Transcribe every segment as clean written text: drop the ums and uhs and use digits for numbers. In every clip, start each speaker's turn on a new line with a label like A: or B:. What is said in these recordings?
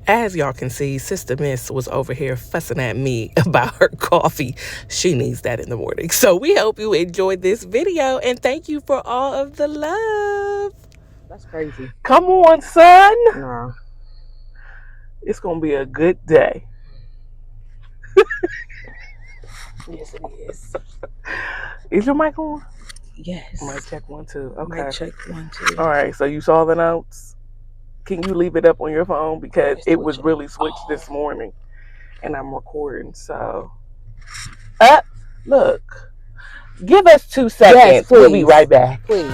A: As y'all can see, Sister Miss was over here fussing at me about her coffee. She needs that in the morning. So we hope you enjoyed this video and thank you for all of the love.
B: That's crazy.
A: Come on, son.
B: No.
A: It's going to be a good day.
B: Yes, it is.
A: Is your mic on?
B: Yes.
A: Mic check 1, 2. Okay.
B: Mic check 1, 2.
A: All right. So you saw the notes. Can you leave it up on your phone? Because it was really switched this morning. And I'm recording. So. Look. Give us 2 seconds.
B: Yes,
A: we'll be right back.
B: Please.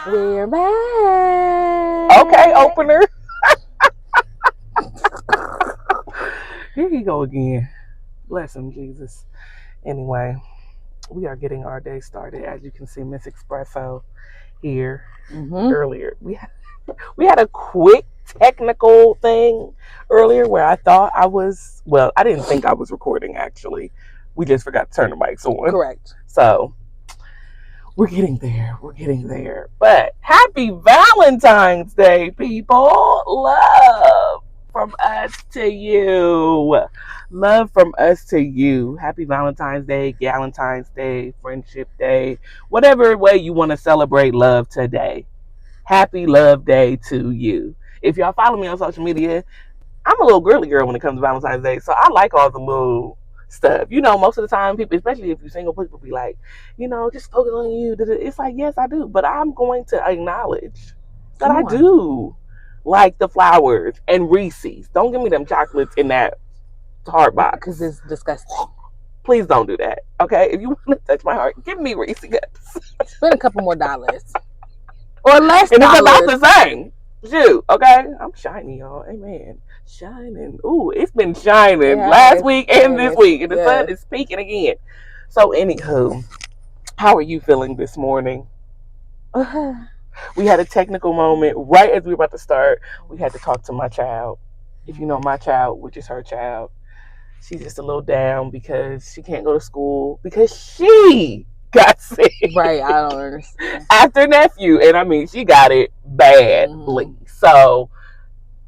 B: We're back.
A: Okay, opener. Here he go again. Bless him, Jesus. Anyway, we are getting our day started. As you can see, Miss Espresso here. Earlier. We had a quick technical thing earlier where I thought I didn't think I was recording actually. We just forgot to turn the mics on.
B: Correct.
A: So we're getting there. But happy Valentine's Day, people. Love from us to you. Love from us to you. Happy Valentine's Day, Galentine's Day, Friendship Day, whatever way you want to celebrate love today. Happy Love Day to you. If y'all follow me on social media, I'm a little girly girl when it comes to Valentine's Day. So I like all the little stuff. You know, most of the time, people, especially if you're single, people be like, you know, just focus on you. It's like, yes, I do. But I'm going to acknowledge that I do like the flowers and Reese's. Don't give me them chocolates in that heart box.
B: Because it's disgusting.
A: Please don't do that. Okay? If you want to touch my heart, give me Reese's cups.
B: Spend a couple more dollars. Or less
A: and
B: dollars.
A: It's about the same. Shoot, okay? I'm shiny, y'all. Amen. Shining. Ooh, it's been shining last week and this week. And the sun is peaking again. So, anywho, how are you feeling this morning? We had a technical moment right as we were about to start. We had to talk to my child. If you know my child, which is her child, she's just a little down because she can't go to school because she got sick.
B: Right, I don't understand.
A: After nephew, and I mean, she got it badly. So,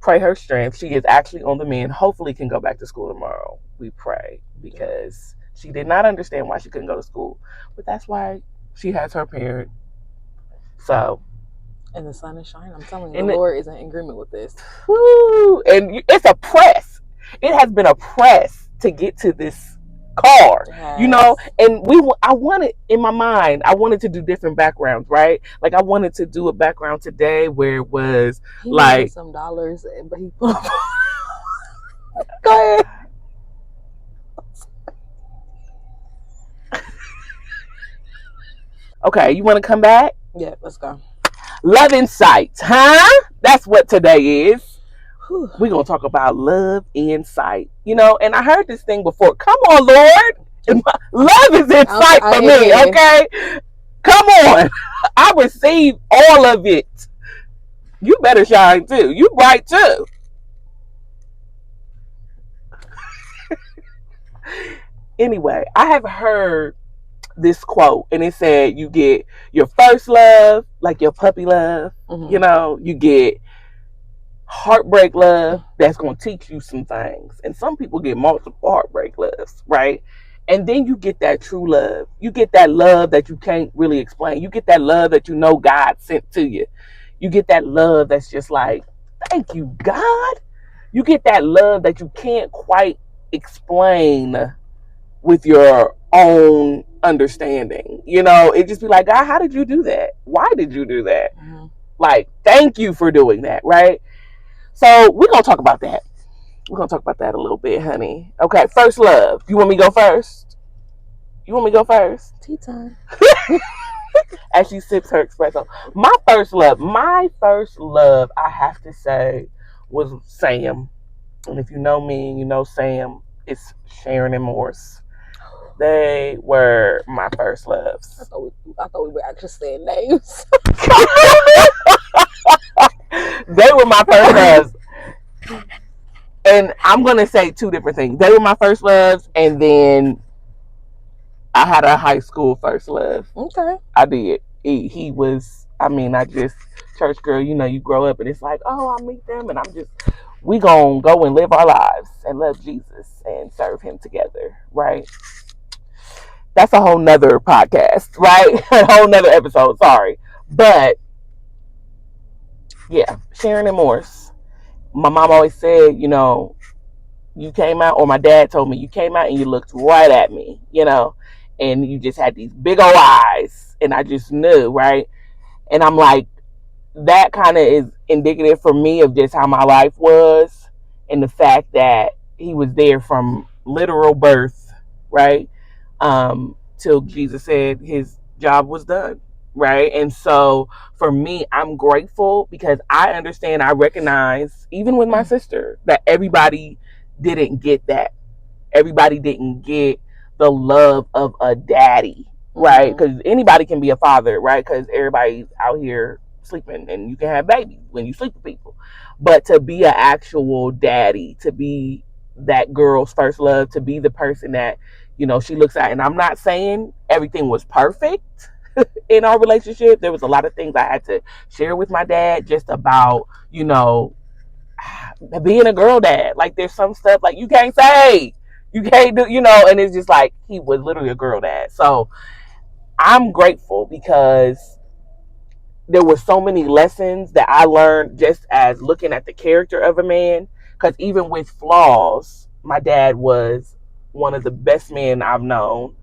A: pray her strength. She is actually on the mend. Hopefully can go back to school tomorrow. We pray because she did not understand why she couldn't go to school. But that's why she has her parent. So.
B: And the sun is shining. I'm telling you, the Lord is in agreement with this.
A: Woo, and it's a press. It has been a press to get to this car, you know, and I wanted, in my mind, I wanted to do different backgrounds, right? Like I wanted to do a background today where it was
B: he
A: like
B: some dollars, but he put go ahead.
A: Okay, you want to come back?
B: Yeah, let's go.
A: Love in sight, huh? That's what today is. We're going to talk about love in sight. You know, and I heard this thing before. Come on, Lord. Love is in sight for me, okay? Come on. I receive all of it. You better shine too. You bright too. Anyway, I have heard this quote, and it said you get your first love, like your puppy love, you know, you get heartbreak love that's going to teach you some things, and some people get multiple heartbreak loves, right? And then you get that true love. You get that love that you can't really explain. You get that love that you know God sent to you. You get that love that's just like, thank you, God. You get that love that you can't quite explain with your own understanding. You know, it just be like, God, how did you do that? Why did you do that? Like, thank you for doing that, right? So we're going to talk about that. We're going to talk about that a little bit, honey. Okay, first love. You want me to go first? You want me to go first?
B: Tea time.
A: As she sips her espresso. My first love, I have to say, was Sam. And if you know me, you know Sam. It's Sharon and Morse. They were my first loves.
B: I thought we were actually saying names.
A: They were my first loves. And I'm going to say two different things. They were my first loves, and then I had a high school first love.
B: Okay.
A: I did. He was, I just, church girl, you grow up and it's like, oh, I meet them and we gonna go and live our lives and love Jesus and serve him together, right? That's a whole nother podcast, right? A whole nother episode, sorry. But, yeah, Sharon and Morse. My mom always said, you came out, or my dad told me, you came out and you looked right at me, and you just had these big old eyes, and I just knew, right? And I'm like, that kind of is indicative for me of just how my life was, and the fact that he was there from literal birth, right? Till Jesus said his job was done, right? And so for me, I'm grateful because I understand, I recognize, even with my sister, that everybody didn't get that. Everybody didn't get the love of a daddy, right? Because anybody can be a father, right? Because everybody's out here sleeping and you can have babies when you sleep with people. But to be an actual daddy, to be that girl's first love, to be the person that, she looks at. And I'm not saying everything was perfect in our relationship. There was a lot of things I had to share with my dad just about, being a girl dad. Like there's some stuff like you can't say. You can't do, and it's just like he was literally a girl dad. So I'm grateful because there were so many lessons that I learned just as looking at the character of a man. Because even with flaws, my dad was one of the best men I've known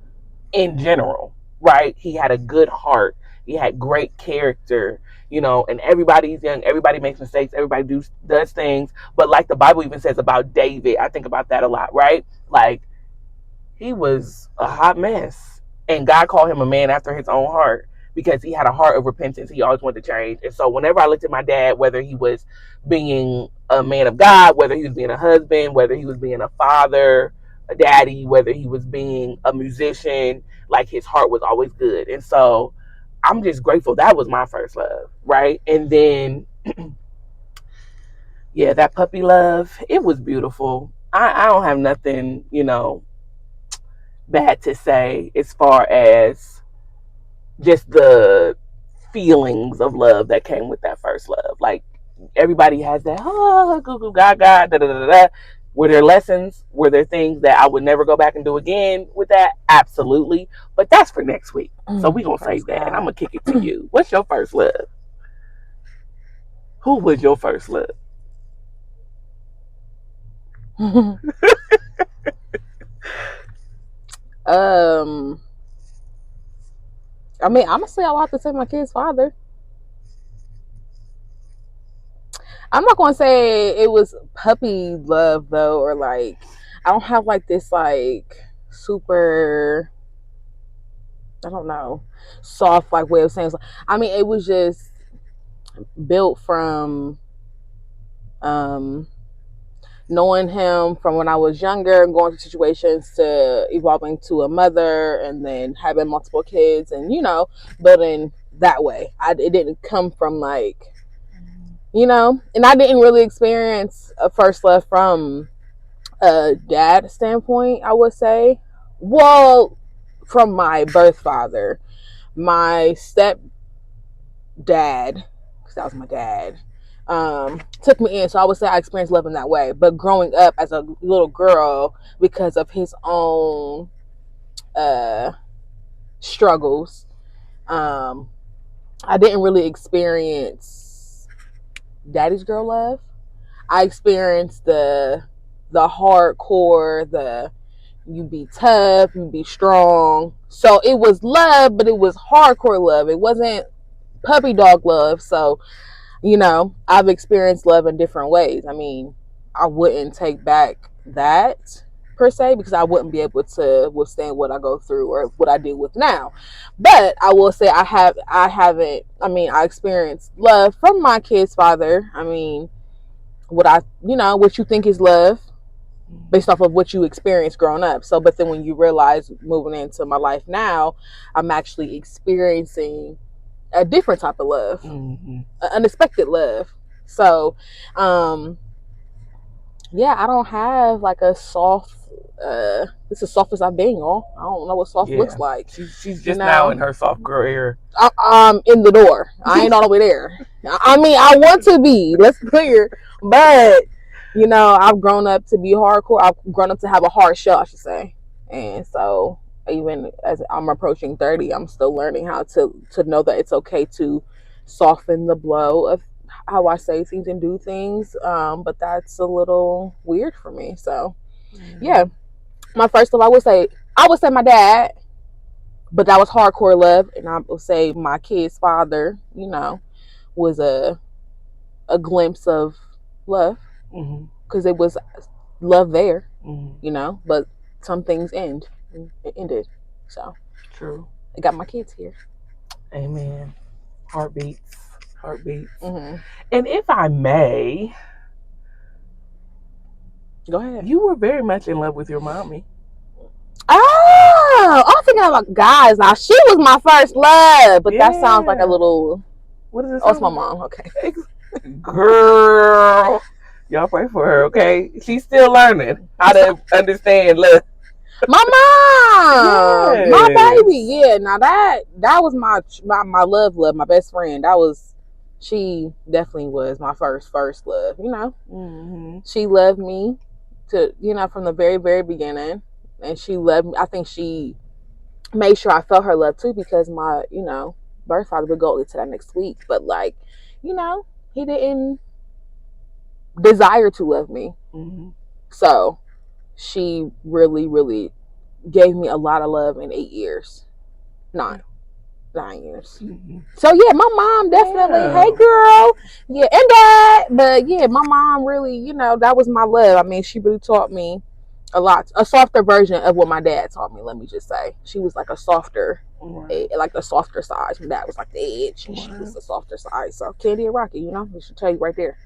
A: in general, right? He had a good heart. He had great character, and everybody's young. Everybody makes mistakes. Everybody does things. But like the Bible even says about David, I think about that a lot, right? Like, he was a hot mess. And God called him a man after his own heart because he had a heart of repentance. He always wanted to change. And so whenever I looked at my dad, whether he was being a man of God, whether he was being a husband, whether he was being a father, a daddy, whether he was being a musician, like his heart was always good. And so I'm just grateful. That was my first love, right? And then, yeah, that puppy love, it was beautiful. I don't have nothing, bad to say as far as just the feelings of love that came with that first love. Like everybody has that, goo goo gaga, da da da da. Were there lessons? Were there things that I would never go back and do again with that? Absolutely. But that's for next week. So we're going to save that. And I'm going to kick it to you. What's your first love? Who was your first love?
B: I mean, honestly, I will have to say my kid's father. I'm not going to say it was puppy love, though, or like, I don't have like this like super, I don't know, soft like way of saying. I mean, it was just built from knowing him from when I was younger and going through situations to evolving to a mother and then having multiple kids and, building that way. It didn't come from like, and I didn't really experience a first love from a dad standpoint, I would say. Well, from my birth father, my step dad, because that was my dad, took me in. So I would say I experienced love in that way. But growing up as a little girl, because of his own struggles, I didn't really experience daddy's girl love. I experienced the hardcore, you be tough, you be strong. So it was love, but it was hardcore love. It wasn't puppy dog love. So I've experienced love in different ways. I mean, I wouldn't take back that per se, because I wouldn't be able to withstand what I go through or what I deal with now. But I will say I experienced love from my kid's father. I mean, what you think is love based off of what you experienced growing up. So, but then when you realize moving into my life now, I'm actually experiencing a different type of love, an unexpected love. So, yeah, I don't have like a soft. It's as soft as I've been, y'all. I don't know what soft looks like.
A: She's just now in her soft girl era.
B: In the door. I ain't all the way there. I mean, I want to be. Let's clear, but I've grown up to be hardcore. I've grown up to have a hard shell, I should say, and so even as I'm approaching 30, I'm still learning how to know that it's okay to soften the blow of how I say things and do things. But that's a little weird for me. So, yeah, my first love, I would say my dad, but that was hardcore love, and I would say my kid's father, was a glimpse of love, because it was love there, but some things ended. So
A: true.
B: I got my kids here.
A: Amen. Heartbeats. And if I may,
B: go ahead.
A: You were very much in love with your mommy.
B: Oh, I'm thinking about guys now. She was my first love, but that sounds like a little.
A: What is it?
B: Oh, it's my mom. Okay.
A: Girl, y'all pray for her, okay? She's still learning how to understand love.
B: My mom, my baby, yeah. Now that was my love, my best friend. She definitely was my first love. She loved me from the very, very beginning, and she loved me. I think she made sure I felt her love too, because my birth father would go into that next week, but he didn't desire to love me. So she really, really gave me a lot of love in 8 years. 9 years. So yeah, my mom definitely, hey girl, yeah, and dad, but yeah, my mom really, that was my love. I mean, she really taught me a lot, a softer version of what my dad taught me. Let me just say, she was like a softer, like the softer side. My dad was like the edge, and she was the softer side. So Candy and Rocky, we should tell you right there.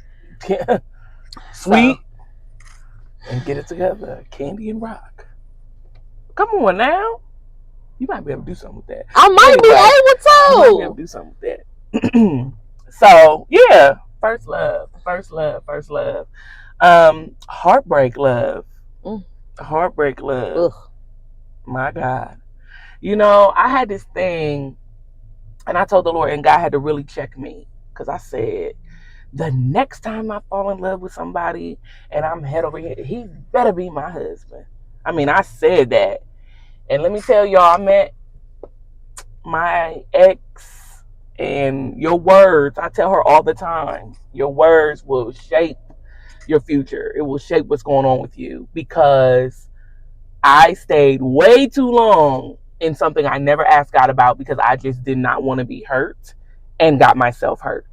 A: Sweet. And get it together, Candy and Rock. Come on now. You might be able to do something with that.
B: I might be able to.
A: You might be able to do something with that. So, yeah. First love. Heartbreak love. Heartbreak love. Ugh. My God. I had this thing, and I told the Lord, and God had to really check me, because I said, the next time I fall in love with somebody and I'm head over here, he better be my husband. I mean, I said that. And let me tell y'all, I met my ex, and your words, I tell her all the time, your words will shape your future. It will shape what's going on with you, because I stayed way too long in something I never asked God about, because I just did not want to be hurt, and got myself hurt.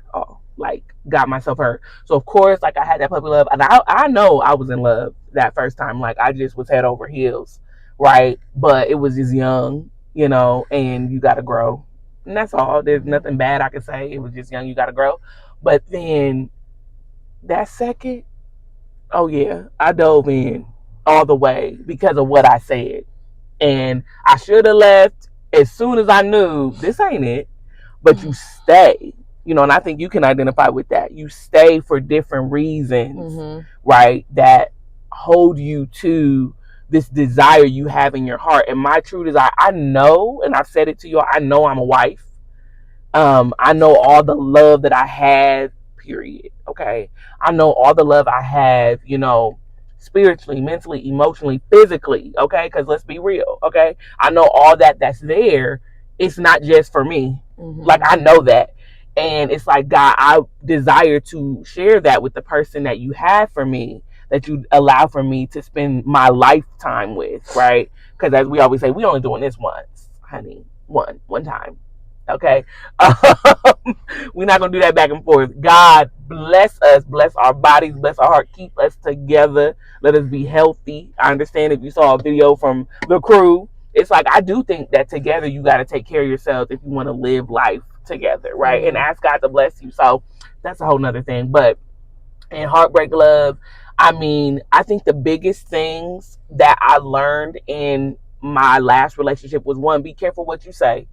A: So of course, I had that puppy love, and I know I was in love that first time. I just was head over heels, right? But it was just young, and you got to grow, and that's all. There's nothing bad I can say. It was just young. You got to grow. But then that second, oh yeah, I dove in all the way because of what I said, and I should have left as soon as I knew this ain't it. But you stay. And I think you can identify with that. You stay for different reasons, right? That hold you to this desire you have in your heart. And my true desire, I know, and I've said it to you, I know I'm a wife. I know all the love that I have, period. Okay. I know all the love I have, spiritually, mentally, emotionally, physically. Okay. Because let's be real. Okay. I know all that's there. It's not just for me. I know that. And it's God, I desire to share that with the person that you have for me, that you allow for me to spend my lifetime with, right? Because as we always say, we only doing this once, honey. One time. Okay. We're not going to do that back and forth. God bless us, bless our bodies, bless our heart, keep us together. Let us be healthy. I understand if you saw a video from the crew, it's like, I do think that together you got to take care of yourselves if you want to live life together, right? Mm-hmm. And ask God to bless you. So that's a whole nother thing. But in Heartbreak Love, I mean, I think the biggest things that I learned in my last relationship was, one, be careful what you say,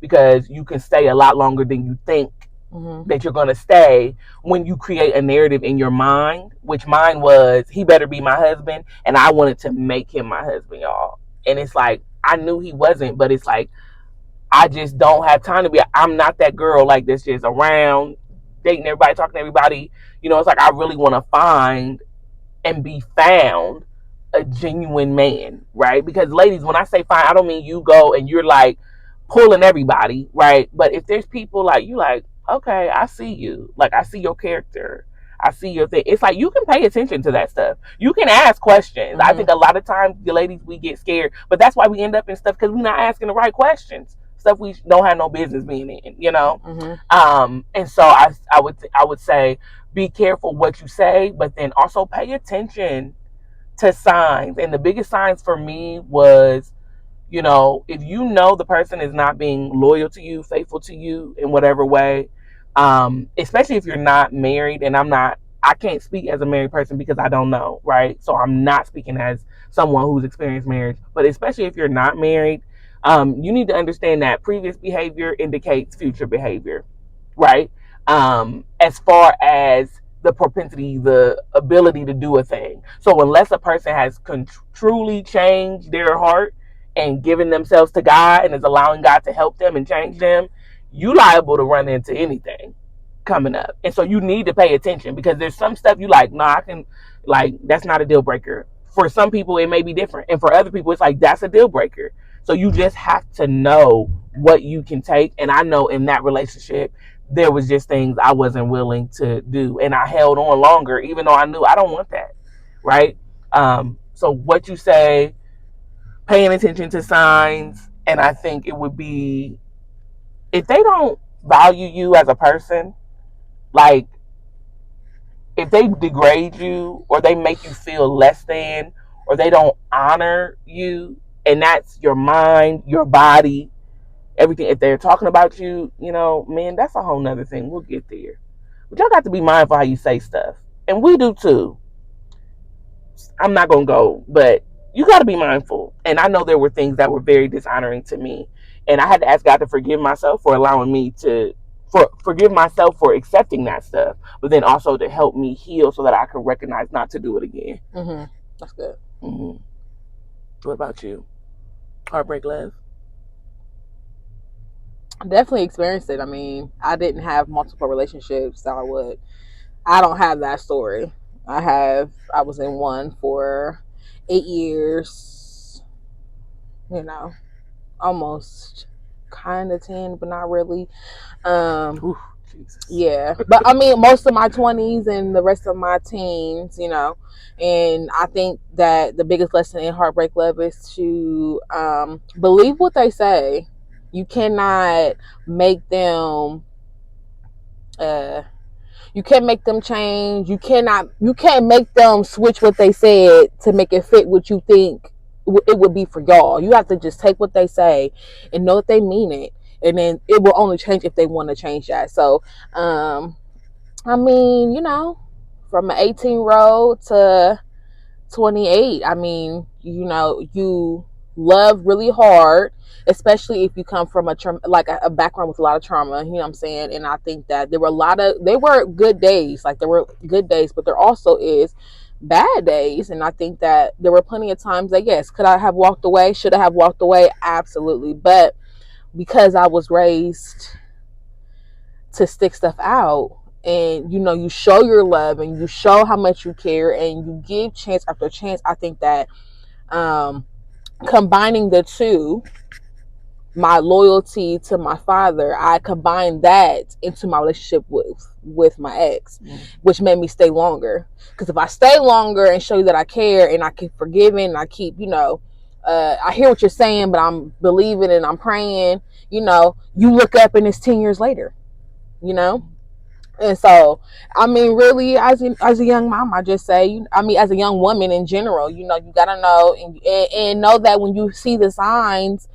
A: because you can stay a lot longer than you think that you're going to stay when you create a narrative in your mind, which mine was, he better be my husband. And I wanted to make him my husband, y'all. And it's like, I knew he wasn't, but it's like, I just don't have time to be. I'm not that girl like this, just around dating everybody, talking to everybody. You know, it's like, I really want to find and be found a genuine man, right? Because ladies, when I say fine, I don't mean you go and you're like pulling everybody, right? But if there's people like you, like, okay, I see you, like, I see your character, I see your thing. It's like, you can pay attention to that stuff. You can ask questions. I think a lot of times the ladies, we get scared, but that's why we end up in stuff, because we're not asking the right questions. Stuff we don't have no business being in, you know. And so I would say, be careful what you say, but then also pay attention to signs. And the biggest signs for me was, you know, if you know the person is not being loyal to you, faithful to you in whatever way, especially if you're not married, and I can't speak as a married person because I don't know, right? So I'm not speaking as someone who's experienced marriage, but especially if you're not married, you need to understand that previous behavior indicates future behavior, right? As far as the propensity, the ability to do a thing. So unless a person has truly changed their heart and given themselves to God and is allowing God to help them and change them, you liable to run into anything coming up. And so you need to pay attention, because there's some stuff you like, I can, like, that's not a deal breaker. For some people, it may be different. And for other people, it's like, that's a deal breaker. So you just have to know what you can take. And I know in that relationship, there was just things I wasn't willing to do. And I held on longer, even though I knew I don't want that. Right? So what you say, paying attention to signs. And I think it would be, if they don't value you as a person, like, if they degrade you or they make you feel less than, or they don't honor you, and that's your mind, your body, everything, if they're talking about you, you know, man, that's a whole nother thing. We'll get there. But y'all got to be mindful how you say stuff. And we do too. I'm not going to go, but you got to be mindful. And I know there were things that were very dishonoring to me. And I had to ask God to forgive myself for allowing me to, forgive myself for accepting that stuff, but then also to help me heal so that I can recognize not to do it again.
B: That's good.
A: What about you? Heartbreak love?
B: Definitely experienced it. I mean, I didn't have multiple relationships. I don't have that story. I was in one for 8 years, you know, almost kind of 10, but not really.
A: Jesus.
B: Yeah, but I mean, most of my 20s and the rest of my teens, you know, and I think that the biggest lesson in heartbreak love is to believe what they say. You cannot make them you can't make them change. You can't make them switch what they said to make it fit what you think it would be for y'all. You have to just take what they say and know that they mean it, and then it will only change if they want to change that. So I mean, you know, from an 18-year-old to 28, I mean, you know, you love really hard, especially if you come from a background with a lot of trauma, you know what I'm saying? And I think that there were good days, like there were good days, but there also is bad days. And I think that there were plenty of times that, yes, could I have walked away? Should I have walked away? Absolutely. But because I was raised to stick stuff out, and you know, you show your love and you show how much you care and you give chance after chance, I think that combining the two, my loyalty to my father, I combined that into my relationship with my ex, which made me stay longer. Because if I stay longer and show you that I care and I keep forgiving and I keep, you know, I hear what you're saying, but I'm believing and I'm praying. You look up and it's 10 years later. And so, I mean, really, as a young mom, I just say, as a young woman in general, you gotta know and know that when you see the signs,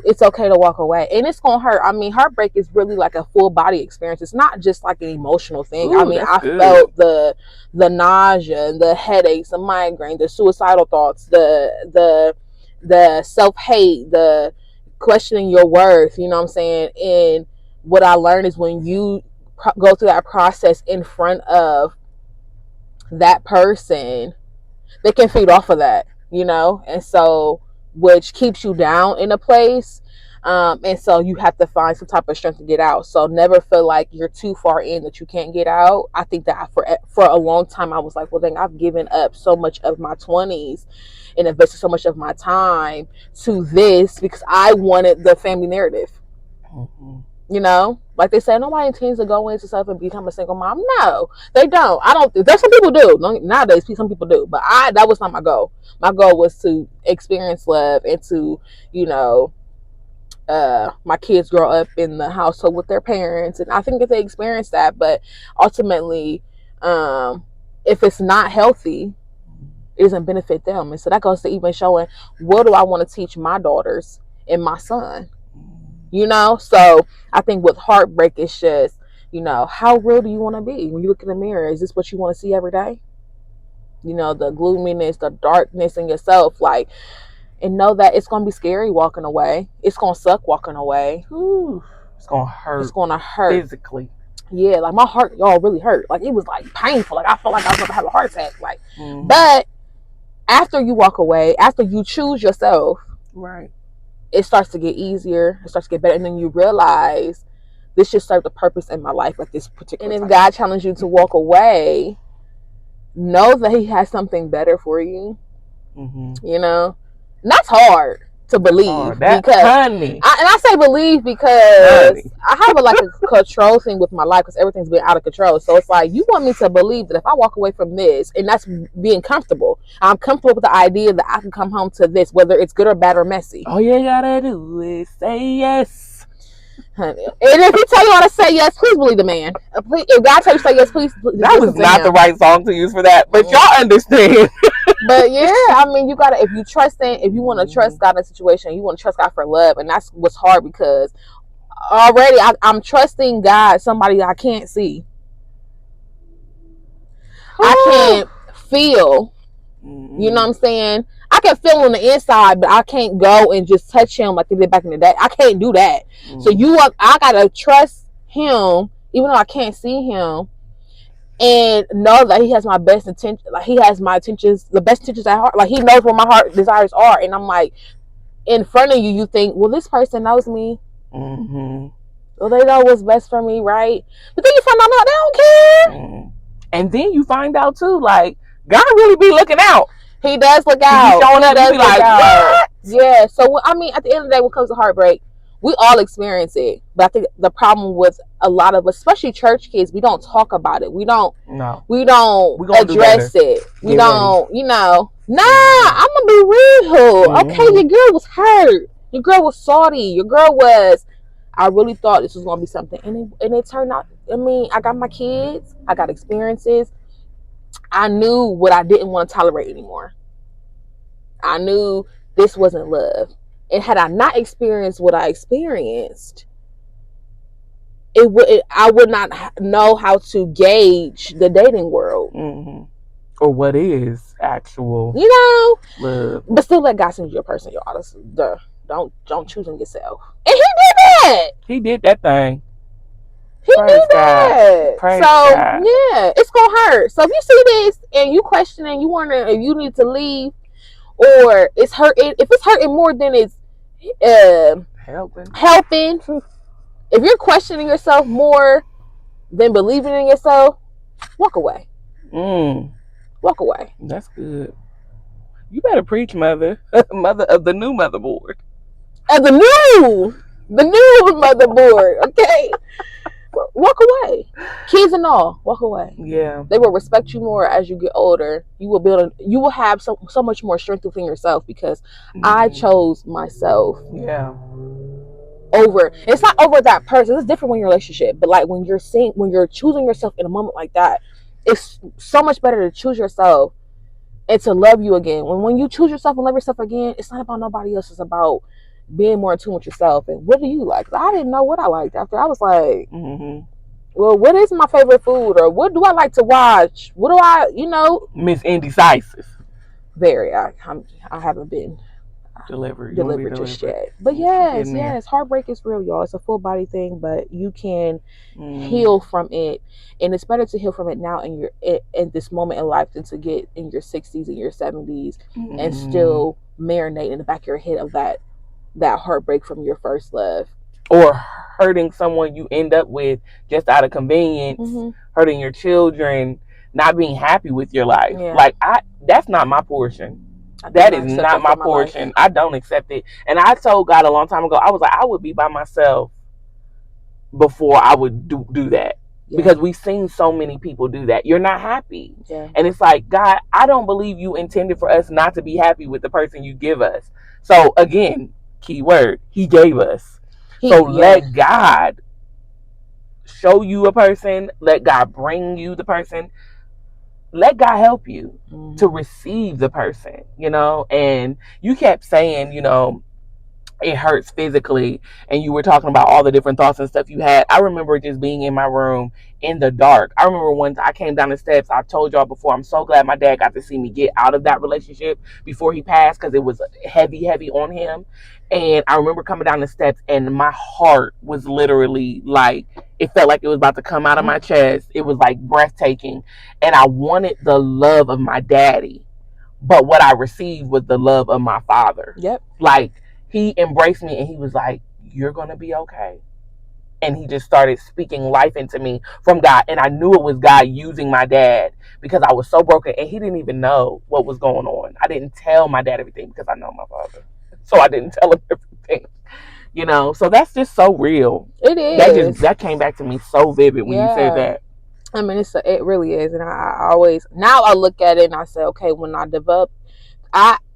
B: it's okay to walk away, and it's gonna hurt. I mean, heartbreak is really like a full body experience. It's not just like an emotional thing.
A: Ooh,
B: I mean, I felt the nausea, the headaches, the migraine, the suicidal thoughts, the self-hate, the questioning your worth. You know what I'm saying? And what I learned is when you go through that process in front of that person, they can feed off of that, and so, which keeps you down in a place, and so you have to find some type of strength to get out. So never feel like you're too far in that you can't get out. I think that for a long time I was like, well, dang, I've given up so much of my 20s and invested so much of my time to this because I wanted the family narrative. Like they say, nobody intends to go into stuff and become a single mom. No, they don't. I don't. There's some people do nowadays. Some people do, but that was not my goal. My goal was to experience love and to, my kids grow up in the household with their parents, and I think that they experience that. But ultimately, if it's not healthy, it doesn't benefit them, and so that goes to even showing what do I want to teach my daughters and my son. So I think with heartbreak, it's just, how real do you want to be when you look in the mirror? Is this what you want to see every day? The gloominess, the darkness in yourself, and know that it's going to be scary walking away. It's going to suck walking away.
A: Ooh, it's going to hurt.
B: It's going to hurt.
A: Physically.
B: Yeah, like my heart, y'all, really hurt. Like it was like painful. Like I felt like I was going to have a heart attack. But after you walk away, after you choose yourself.
A: Right.
B: It starts to get easier. It starts to get better. And then you realize this should serve the purpose in my life, like this particular. And if God challenged you to walk away, know that He has something better for you. And that's hard to believe because I say believe because I have a control thing with my life because everything's been out of control. So it's like you want me to believe that if I walk away from this, and that's being comfortable, I'm comfortable with the idea that I can come home to this, whether it's good or bad or messy.
A: All you gotta do is say yes,
B: honey. And if He tell you how to say yes, please believe the man. If God tells you to say yes, please.
A: That was not the right song to use for that, but y'all understand.
B: But yeah, I mean, you gotta, if you want to trust God in a situation, you want to trust God for love, and that's what's hard because already I'm trusting God, somebody I can't see, I can't feel. You know what I'm saying? I can feel on the inside, but I can't go and just touch Him like they did back in the day. I can't do that. So I gotta trust Him, even though I can't see Him. And know that He has my best intention. Like He has my intentions, the best intentions at heart. Like He knows what my heart desires are. And I'm like, in front of you, you think, well, this person knows me. Well, they know what's best for me, right? But then you find out, no, they don't care.
A: And then you find out too, like God really be looking out.
B: He does look out.
A: He showing up. He be like, what?
B: Yeah. So I mean, at the end of the day, when it comes to heartbreak, we all experience it, but I think the problem with a lot of, especially church kids, we don't talk about it. We don't address it. We don't, nah, I'm gonna be real. Okay, your girl was hurt. Your girl was salty. Your girl was, I really thought this was gonna be something. And it turned out, I mean, I got my kids, I got experiences. I knew what I didn't want to tolerate anymore. I knew this wasn't love. And had I not experienced what I experienced, I would not know how to gauge the dating world.
A: Or what is actual love.
B: But still let God send you a person, y'all. Don't choose them yourself. And He did that.
A: He did that thing.
B: He did that. God. Yeah, it's gonna hurt. So if you see this and you questioning, you wondering if you need to leave, or it's hurting, if it's hurting more than it's helping, if you're questioning yourself more than believing in yourself, walk away. Walk away.
A: That's good. You better preach, mother. Mother of the new motherboard.
B: Of the new motherboard. Okay. walk away. Kids and all, walk away.
A: Yeah.
B: They will respect you more as you get older. You will have so much more strength within yourself because I chose myself.
A: Yeah.
B: Over, it's not over that person. It's different when you're in a relationship, but like when you're choosing yourself in a moment like that, it's so much better to choose yourself and to love you again. When you choose yourself and love yourself again, it's not about nobody else. It's about being more in tune with yourself. And what do you like? I didn't know what I liked after I was like, well, what is my favorite food, or what do I like to watch? What do I,
A: Miss Indecisive.
B: Very. I haven't been
A: delivered
B: just yet. But yes, heartbreak is real, y'all. It's a full body thing, but you can heal from it, and it's better to heal from it now in this moment in life than to get in your 60s and your 70s and still marinate in the back of your head of that heartbreak from your first love,
A: or hurting someone you end up with just out of convenience, hurting your children, not being happy with your life. Like that's not my portion. That is not my portion. I don't accept it. And I told God a long time ago, I was like, I would be by myself before I would do that. Yeah. Because we've seen so many people do that. You're not happy. Yeah. And it's like, God, I don't believe you intended for us not to be happy with the person you give us. So again, key word, he gave us. Let God show you a person. Let God bring you the person. Let God help you to receive the person, and you kept saying, it hurts physically, and you were talking about all the different thoughts and stuff you had. I remember just being in my room in the dark. I remember once I came down the steps. I've told y'all before, I'm so glad my dad got to see me get out of that relationship before he passed, because it was heavy on him. And I remember coming down the steps, and my heart was literally like, it felt like it was about to come out of my chest. It was like breathtaking. And I wanted the love of my daddy, but what I received was the love of my father.
B: Yep.
A: Like, he embraced me and he was like, you're going to be okay. And he just started speaking life into me from God. And I knew it was God using my dad because I was so broken, and he didn't even know what was going on. I didn't tell my dad everything because I know my father. So I didn't tell him everything. So that's just so real.
B: It is.
A: That came back to me so vivid when you said that.
B: I mean, it really is. And I always, now I look at it and I say, okay, when I developed,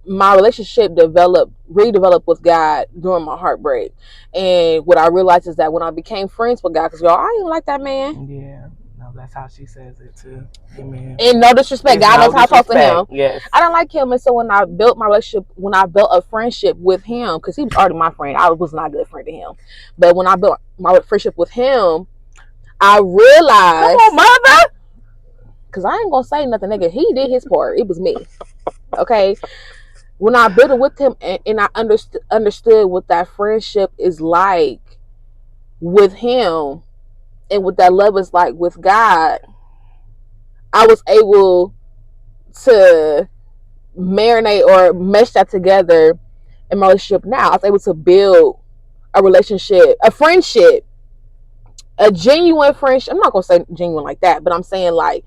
B: my relationship redeveloped with God during my heartbreak. And what I realized is that when I became friends with God, because y'all, I didn't like that man.
A: Yeah. No, that's how she says it too. Amen.
B: And no disrespect. God knows how to talk to him.
A: Yes.
B: I don't like him. And so when I built my relationship, when I built a friendship with him, because he was already my friend, I was not a good friend to him. But when I built my friendship with him, I realized.
A: Come on, mother.
B: Because I ain't going to say nothing, nigga. He did his part. It was me. Okay? When I built it with him and I understood what that friendship is like with him and what that love is like with God, I was able to marinate or mesh that together in my relationship now. I was able to build a relationship, a friendship, a genuine friendship. I'm not going to say genuine like that, but I'm saying like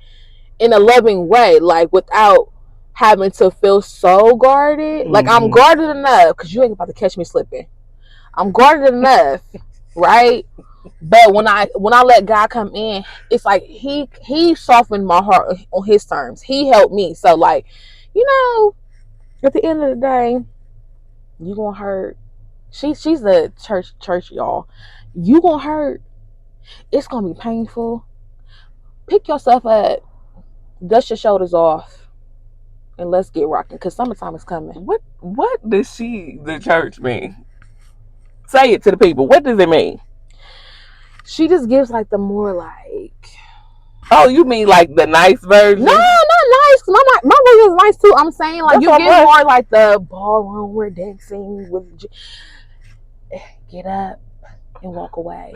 B: in a loving way, like without having to feel so guarded. Like I'm guarded enough because you ain't about to catch me slipping. I'm guarded enough, right? But when I let God come in, it's like he softened my heart on his terms. He helped me. So like, at the end of the day, you gonna hurt. She's the church, y'all. You gonna hurt. It's gonna be painful. Pick yourself up, dust your shoulders off, and let's get rocking, because summertime is coming.
A: What does the church mean? Say it to the people. What does it mean?
B: She just gives like the more like.
A: Oh, you mean like the nice version?
B: No, not nice. My version is nice too. I'm saying like you get more like the ballroom, we're dancing with. Get up and walk away.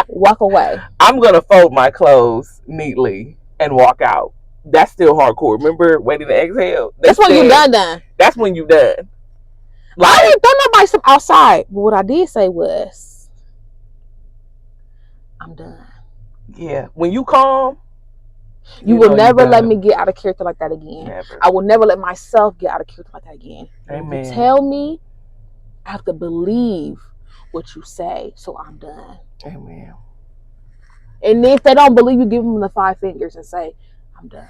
B: Walk away. I'm
A: gonna fold my clothes neatly and walk out. That's still hardcore. Remember waiting to exhale?
B: That's when you done.
A: That's when you done.
B: Like, I didn't throw nobody some outside. But what I did say was, I'm done.
A: Yeah. When you calm,
B: you will never let me get out of character like that again.
A: Never.
B: I will never let myself get out of character like that again.
A: Amen.
B: You tell me, I have to believe what you say, so I'm done.
A: Amen.
B: And if they don't believe you, give them the 5 fingers and say, I'm done.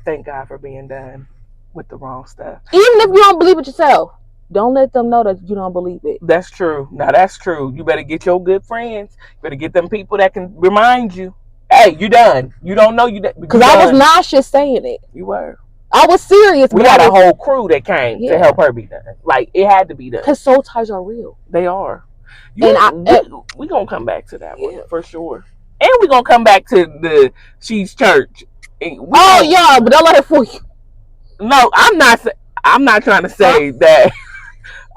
A: Thank God for being done with the wrong stuff.
B: Even if you don't believe it yourself, don't let them know that you don't believe it.
A: That's true. Now, that's true. You better get your good friends. You better get them people that can remind you, hey, you done. You don't know you done.
B: Because I was nauseous saying it.
A: You were.
B: I was serious.
A: We had a whole crew that came to help her be done. Like, it had to be done.
B: Because soul ties are real.
A: They are. We going to come back to that one for sure. And we're going to come back to the She's Church.
B: Yeah, but don't let it fool you.
A: No, I'm not trying to say that.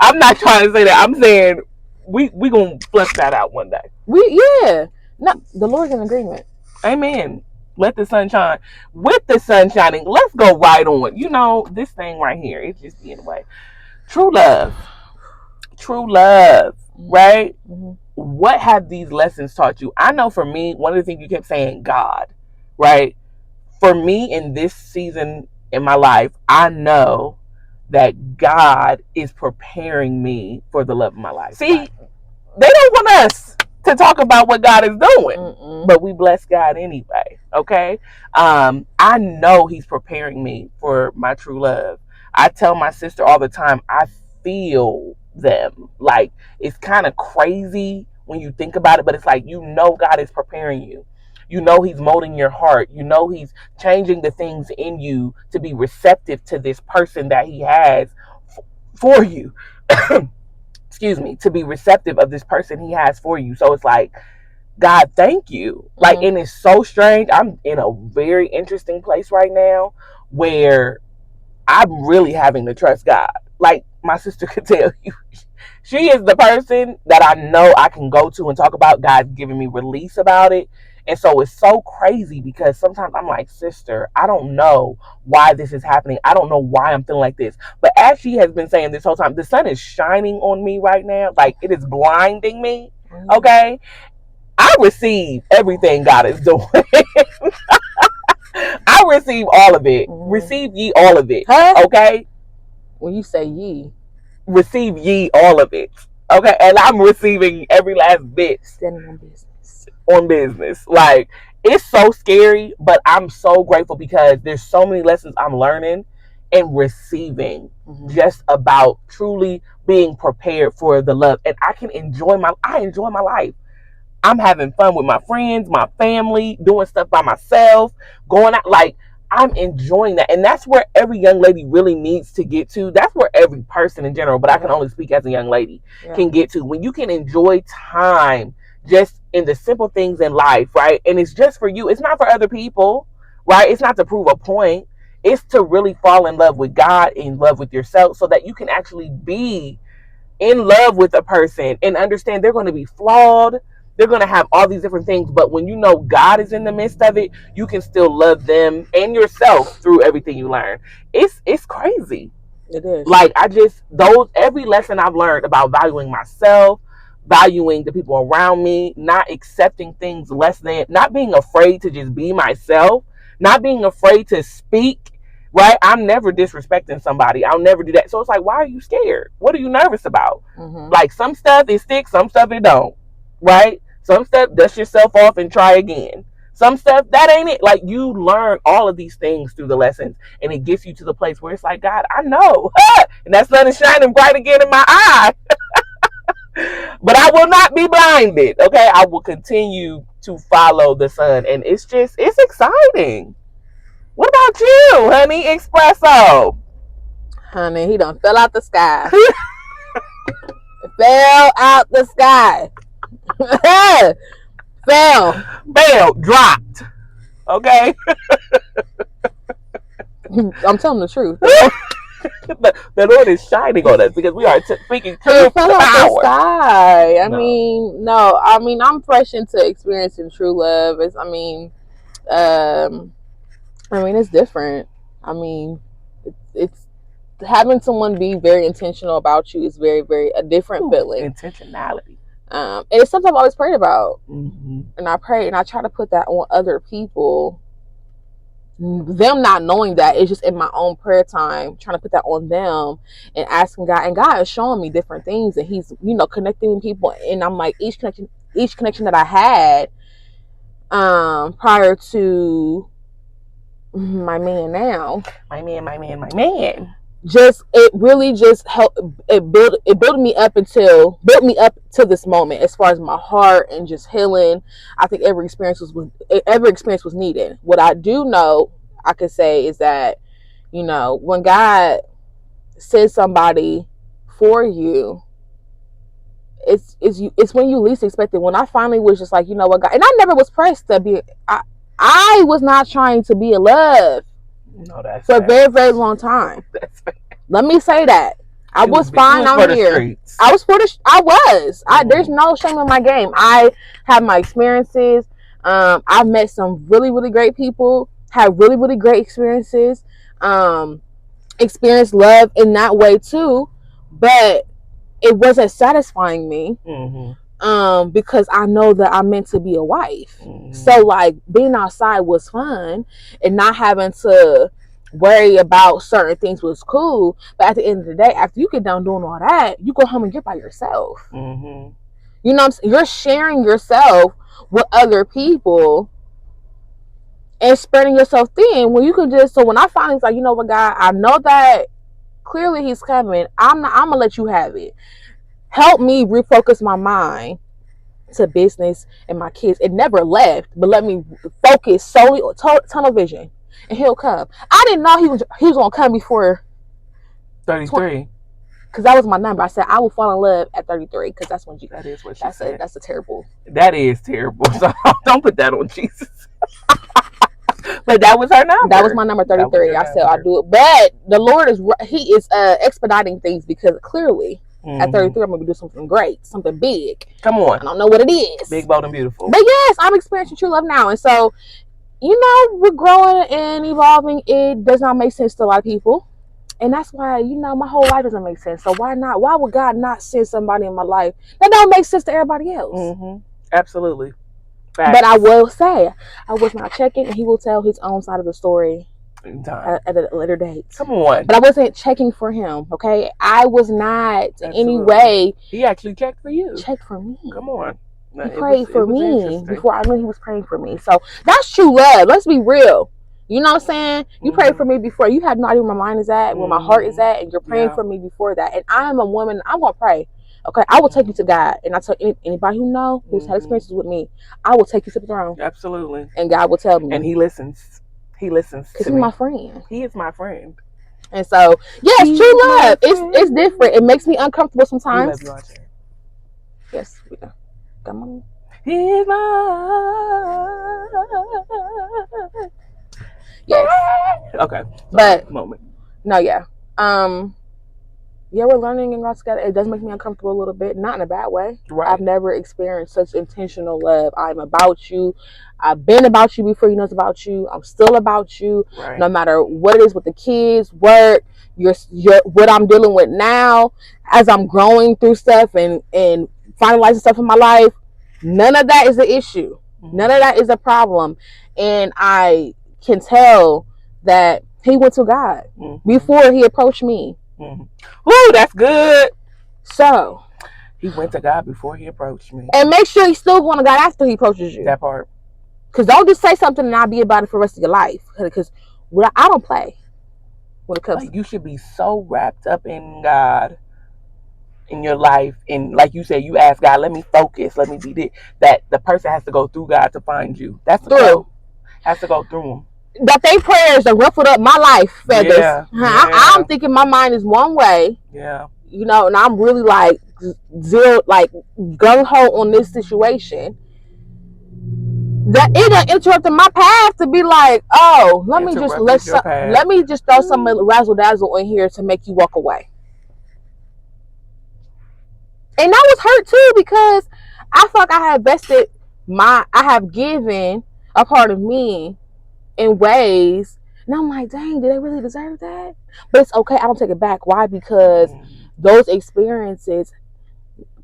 A: I'm not trying to say that. I'm saying we going to flush that out one day.
B: No, the Lord's in agreement.
A: Amen. Let the sun shine. With the sun shining, let's go right on. You know, this thing right here, it's just being the way. True love. Right? Mm-hmm. What have these lessons taught you? I know for me, one of the things you kept saying, God, right? For me in this season in my life, I know that God is preparing me for the love of my life. See, they don't want us to talk about what God is doing, but we bless God anyway. Okay. I know He's preparing me for my true love. I tell my sister all the time, I feel them. Like, it's kind of crazy when you think about it, but it's like, you know, God is preparing you. You know, He's molding your heart. You know, He's changing the things in you to be receptive to this person that He has for you. Excuse me, to be receptive of this person He has for you. So it's like, God, thank you. Like, and it's so strange. I'm in a very interesting place right now where I'm really having to trust God. Like, my sister could tell you, she is the person that I know I can go to and talk about. God's giving me release about it. And so it's so crazy because sometimes I'm like, sister, I don't know why this is happening. I don't know why I'm feeling like this. But as she has been saying this whole time, the sun is shining on me right now. Like, it is blinding me. Okay? I receive everything God is doing. I receive all of it. Receive ye all of it. Okay?
B: When you say ye,
A: receive ye all of it. Okay? And I'm receiving every last bit.
B: Standing
A: on business. Like, it's so scary, but I'm so grateful because there's so many lessons I'm learning and receiving just about truly being prepared for the love. And I enjoy my life. I'm having fun with my friends, my family, doing stuff by myself, going out. Like, I'm enjoying that. And that's where every young lady really needs to get to. That's where every person in general, but I can only speak as a young lady, can get to. When you can enjoy time just in the simple things in life, right? And it's just for you. It's not for other people, right? It's not to prove a point. It's to really fall in love with God, in love with yourself, so that you can actually be in love with a person and understand they're going to be flawed. They're going to have all these different things. But when you know God is in the midst of it, you can still love them and yourself through everything you learn. It's crazy.
B: It is.
A: Like, every lesson I've learned about valuing myself, valuing the people around me, not accepting things less than, not being afraid to just be myself, not being afraid to speak, right? I'm never disrespecting somebody. I'll never do that. So it's like, why are you scared? What are you nervous about? Like, some stuff it sticks, some stuff it don't, right? Some stuff, dust yourself off and try again. Some stuff, that ain't it. Like, you learn all of these things through the lessons, and it gets you to the place where it's like, God, I know. And that sun is shining bright again in my eye. But I will not be blinded, okay? I will continue to follow the sun. And it's exciting. What about you, honey? Espresso.
B: Honey, he done fell out the sky. Fell out the sky. Fell.
A: Dropped. Okay?
B: I'm telling the truth.
A: The Lord is shining on us because we are speaking truth.
B: Fell out the sky. I mean, I'm fresh into experiencing true love. It's different. I mean, it's having someone be very intentional about you is very, very a different feeling.
A: Intentionality.
B: And it's something I've always prayed about. And I pray and I try to put that on other people, them not knowing that, it's just in my own prayer time trying to put that on them and asking God, and God is showing me different things, and he's, you know, connecting with people, and I'm like, each connection that I had prior to my man, just, it really just helped, it built me up to this moment, as far as my heart and just healing. I think every experience was needed. What I do know, I could say, is that, you know, when God sends somebody for you, it's when you least expect it. When I finally was just like, you know what, God, and I never was pressed to be, I was not trying to be in love for a very, very long time. Let me say that. I was fine out here. There's no shame in my game. I have my experiences. I've met some really, really great people, had really, really great experiences, experienced love in that way too, but it wasn't satisfying me. Because I know that I'm meant to be a wife. So like, being outside was fun, and not having to worry about certain things was cool. But at the end of the day, after you get done doing all that, you go home and you're by yourself. You know what I'm saying? You're sharing yourself with other people and spreading yourself thin, when you can just, so when I finally was like, you know what, God, I know that clearly he's coming. I'm gonna let you have it. Help me refocus my mind to business and my kids. It never left, but let me focus solely on tunnel vision, and he'll come. I didn't know he was gonna come before
A: 33,
B: because that was my number. I said I will fall in love at 33, because that's when
A: that is what she said.
B: That's a terrible.
A: That is terrible. So don't put that on Jesus. But that was her number.
B: That was my number, 33. I said I'll do it, but the Lord he is expediting things, because clearly at 33 I'm gonna do something great, something big.
A: Come on.
B: I don't know what it is.
A: Big, bold, and beautiful.
B: But yes, I'm experiencing true love now, and so, you know, we're growing and evolving. It does not make sense to a lot of people, and that's why, you know, my whole life doesn't make sense. So why not? Why would God not send somebody in my life that don't make sense to everybody else?
A: Absolutely.
B: Facts. But I will say, I was not checking, and he will tell his own side of the story at a later date.
A: Come on.
B: But I wasn't checking for him, okay? I was not in any way.
A: He actually checked for you.
B: Checked for me.
A: Come on.
B: He prayed for me before I knew he was praying for me. So that's true love. Let's be real. You know what I'm saying? You prayed for me before. You have no idea where my mind is at, where my heart is at, and you're praying for me before that. And I am a woman. I'm going to pray. Okay, I will take you to God, and I tell anybody who's had experiences with me, I will take you to the throne.
A: Absolutely.
B: And God will tell me.
A: And he listens. He listens
B: because he's my friend.
A: He is my friend.
B: And so, yes, true love. It's different. It makes me uncomfortable sometimes.
A: We love you,
B: yes, we do. Come on.
A: He's my.
B: Yes.
A: Okay.
B: But
A: moment.
B: No, yeah. Yeah, we're learning and growing together. It does make me uncomfortable a little bit, not in a bad way.
A: Right.
B: I've never experienced such intentional love. I'm about you. I've been about you before you know it's about you. I'm still about you.
A: Right.
B: No matter what it is with the kids, work, your what I'm dealing with now, as I'm growing through stuff and finalizing stuff in my life, none of that is the issue. None of that is a problem. And I can tell that he went to God before he approached me.
A: Ooh, that's good.
B: So
A: he went to God before he approached me.
B: And make sure he's still going to God after he approaches you.
A: That part.
B: Because don't just say something and not be about it for the rest of your life. Because I don't play when it comes.
A: Like, you should be so wrapped up in God, in your life, and like you said, you ask God, let me focus, let me be this. That the person has to go through God to find you. That's the goal. Has to go through him.
B: That they prayers that ruffled up my life feathers.
A: Yeah.
B: I'm thinking my mind is one way.
A: Yeah.
B: You know, and I'm really like gung ho on this situation. That it interrupted my path to be like, oh, let me just throw some razzle dazzle in here to make you walk away. And that was hurt too, because I felt like I have given a part of me in ways, and I'm like, dang, did they really deserve that? But it's okay, I don't take it back. Why? Because those experiences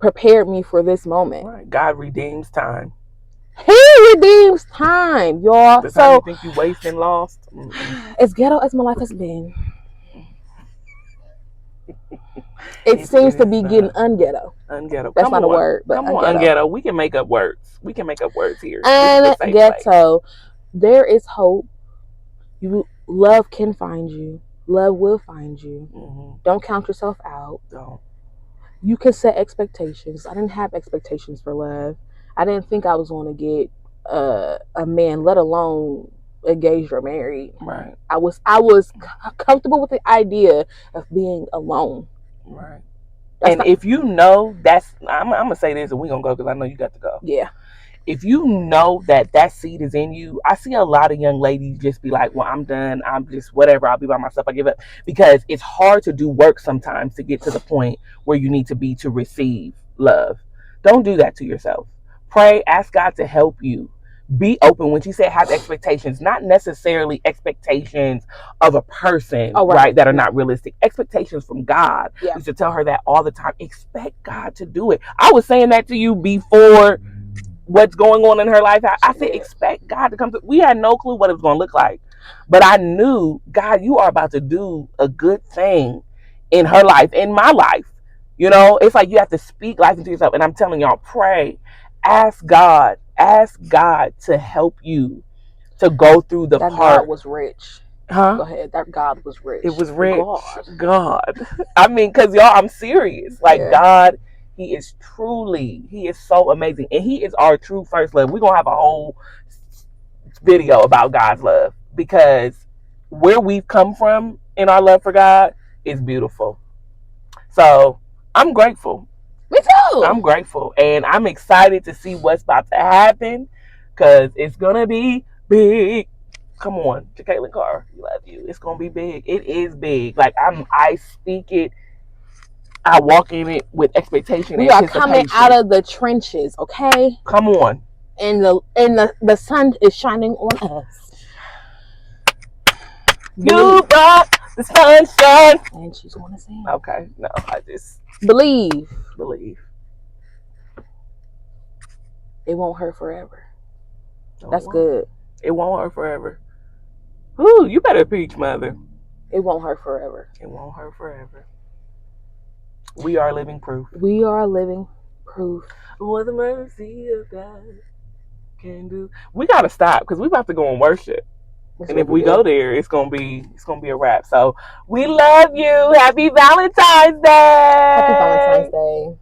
B: prepared me for this moment.
A: Right. God redeems time.
B: He redeems time, y'all.
A: The time you think you waste and lost.
B: As ghetto as my life has been, it seems to be getting unghetto.
A: Unghetto.
B: That's not a word, but
A: come on, unghetto. We can make up words. We can make up words here.
B: Unghetto. There is hope. Love can find you. Love will find you. Mm-hmm. Don't count yourself out.
A: Don't.
B: You can set expectations. I didn't have expectations for love. I didn't think I was going to get a man, let alone engaged or married.
A: Right.
B: I was comfortable with the idea of being alone.
A: Right. And if you know that's, I'm gonna say this, and we're gonna go because I know you got to go.
B: Yeah.
A: If you know that seed is in you, I see a lot of young ladies just be like, well, I'm done. I'm just whatever. I'll be by myself. I give up. Because it's hard to do work sometimes to get to the point where you need to be to receive love. Don't do that to yourself. Pray, ask God to help you. Be open. When she said have expectations, not necessarily expectations of a person, right, that are not realistic. Expectations from God. Yeah. We should tell her that all the time. Expect God to do it. I was saying that to you before what's going on in her life. I said, expect God to come through. We had no clue what it was going to look like. But I knew, God, you are about to do a good thing in her life, in my life. You know, it's like you have to speak life into yourself. And I'm telling y'all, pray. Ask God to help you to go through the part.
B: God was rich.
A: Huh?
B: Go ahead. That God was rich.
A: It was rich. God. I mean, because y'all, I'm serious. Like, God, He is so amazing. And He is our true first love. We're going to have a whole video about God's love. Because where we've come from in our love for God is beautiful. So, I'm grateful.
B: Me too.
A: I'm grateful. And I'm excited to see what's about to happen. Because it's going to be big. Come on, Caitlin Carr, we love you. It's gonna be big. It is big. Like I speak it. I walk in it with expectation.
B: We are coming out of the trenches, okay?
A: Come on.
B: And the sun is shining on us.
A: You brought the sunshine.
B: And she's gonna sing.
A: Okay, no, I just
B: believe. It won't hurt forever. That's good.
A: It won't hurt forever. Ooh, you better preach, mother.
B: It won't hurt forever.
A: It won't hurt forever. We are living proof.
B: We are living proof.
A: What the mercy of God can do. We gotta stop because we about to go and worship. And if we go there, it's gonna be a wrap. So we love you. Happy Valentine's Day.
B: Happy Valentine's Day.